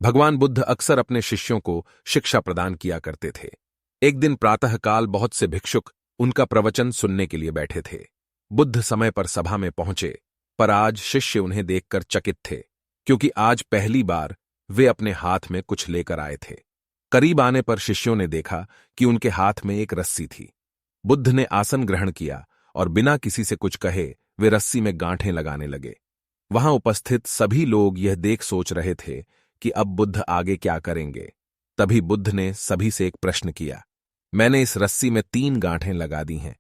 भगवान बुद्ध अक्सर अपने शिष्यों को शिक्षा प्रदान किया करते थे। एक दिन प्रातःकाल बहुत से भिक्षुक उनका प्रवचन सुनने के लिए बैठे थे। बुद्ध समय पर सभा में पहुंचे, पर आज शिष्य उन्हें देखकर चकित थे, क्योंकि आज पहली बार वे अपने हाथ में कुछ लेकर आए थे। करीब आने पर शिष्यों ने देखा कि उनके हाथ में एक रस्सी थी। बुद्ध ने आसन ग्रहण किया और बिना किसी से कुछ कहे वे रस्सी में गांठें लगाने लगे। वहां उपस्थित सभी लोग यह देख सोच रहे थे कि अब बुद्ध आगे क्या करेंगे। तभी बुद्ध ने सभी से एक प्रश्न किया, मैंने इस रस्सी में 3 गांठें लगा दी हैं।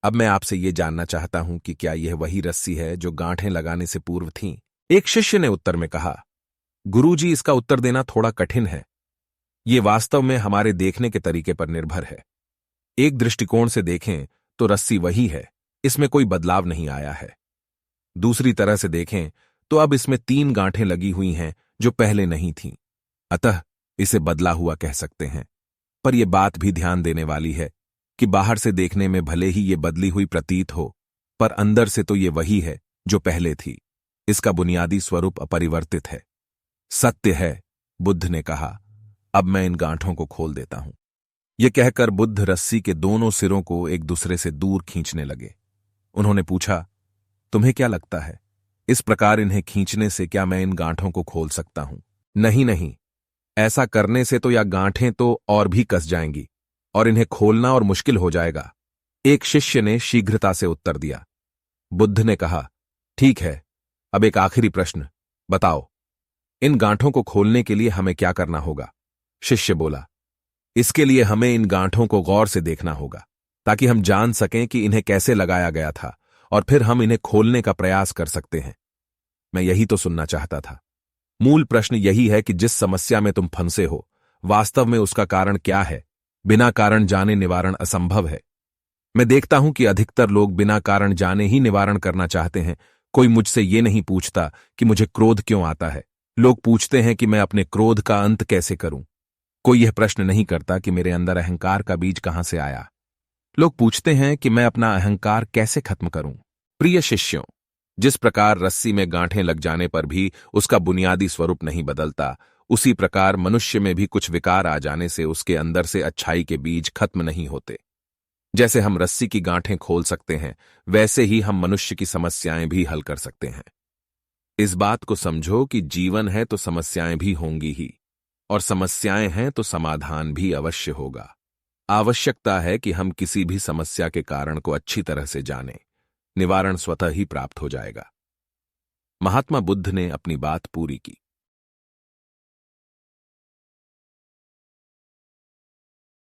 अब मैं आपसे ये जानना चाहता हूं कि क्या यह वही रस्सी है जो गांठें लगाने से पूर्व थीं? एक शिष्य ने उत्तर में कहा, गुरुजी, इसका उत्तर देना थोड़ा कठिन है। ये वास्तव में हमारे देखने के तरीके पर निर्भर है। एक दृष्टिकोण से देखें तो रस्सी वही है, इसमें कोई बदलाव नहीं आया है। दूसरी तरह से देखें तो अब इसमें 3 गांठें लगी हुई हैं जो पहले नहीं थीं, अतः इसे बदला हुआ कह सकते हैं। पर यह बात भी ध्यान देने वाली है कि बाहर से देखने में भले ही ये बदली हुई प्रतीत हो, पर अंदर से तो ये वही है जो पहले थी। इसका बुनियादी स्वरूप अपरिवर्तित है। सत्य है, बुद्ध ने कहा। अब मैं इन गांठों को खोल देता हूं। यह कहकर बुद्ध रस्सी के दोनों सिरों को एक दूसरे से दूर खींचने लगे। उन्होंने पूछा, तुम्हें क्या लगता है, इस प्रकार इन्हें खींचने से क्या मैं इन गांठों को खोल सकता हूं? नहीं नहीं, ऐसा करने से तो या गांठें तो और भी कस जाएंगी और इन्हें खोलना और मुश्किल हो जाएगा। एक शिष्य ने शीघ्रता से उत्तर दिया। बुद्ध ने कहा, ठीक है, अब एक आखिरी प्रश्न, बताओ, इन गांठों को खोलने के लिए हमें क्या करना होगा? शिष्य बोला, इसके लिए हमें इन गांठों को गौर से देखना होगा, ताकि हम जान सकें कि इन्हें कैसे लगाया गया था, और फिर हम इन्हें खोलने का प्रयास कर सकते हैं। मैं यही तो सुनना चाहता था। मूल प्रश्न यही है कि जिस समस्या में तुम फंसे हो, वास्तव में उसका कारण क्या है? बिना कारण जाने निवारण असंभव है। मैं देखता हूं कि अधिकतर लोग बिना कारण जाने ही निवारण करना चाहते हैं। कोई मुझसे ये नहीं पूछता कि मुझे क्रोध क्यों आता है। लोग पूछते हैं कि मैं अपने क्रोध का अंत कैसे करूं। कोई यह प्रश्न नहीं करता कि मेरे अंदर अहंकार का बीज कहां से आया। लोग पूछते हैं कि मैं अपना अहंकार कैसे खत्म करूं। प्रिय शिष्यों, जिस प्रकार रस्सी में गांठें लग जाने पर भी उसका बुनियादी स्वरूप नहीं बदलता, उसी प्रकार मनुष्य में भी कुछ विकार आ जाने से उसके अंदर से अच्छाई के बीज खत्म नहीं होते। जैसे हम रस्सी की गांठें खोल सकते हैं, वैसे ही हम मनुष्य की समस्याएं भी हल कर सकते हैं। इस बात को समझो कि जीवन है तो समस्याएं भी होंगी ही, और समस्याएं हैं तो समाधान भी अवश्य होगा। आवश्यकता है कि हम किसी भी समस्या के कारण को अच्छी तरह से जानें। निवारण स्वतः ही प्राप्त हो जाएगा। महात्मा बुद्ध ने अपनी बात पूरी की।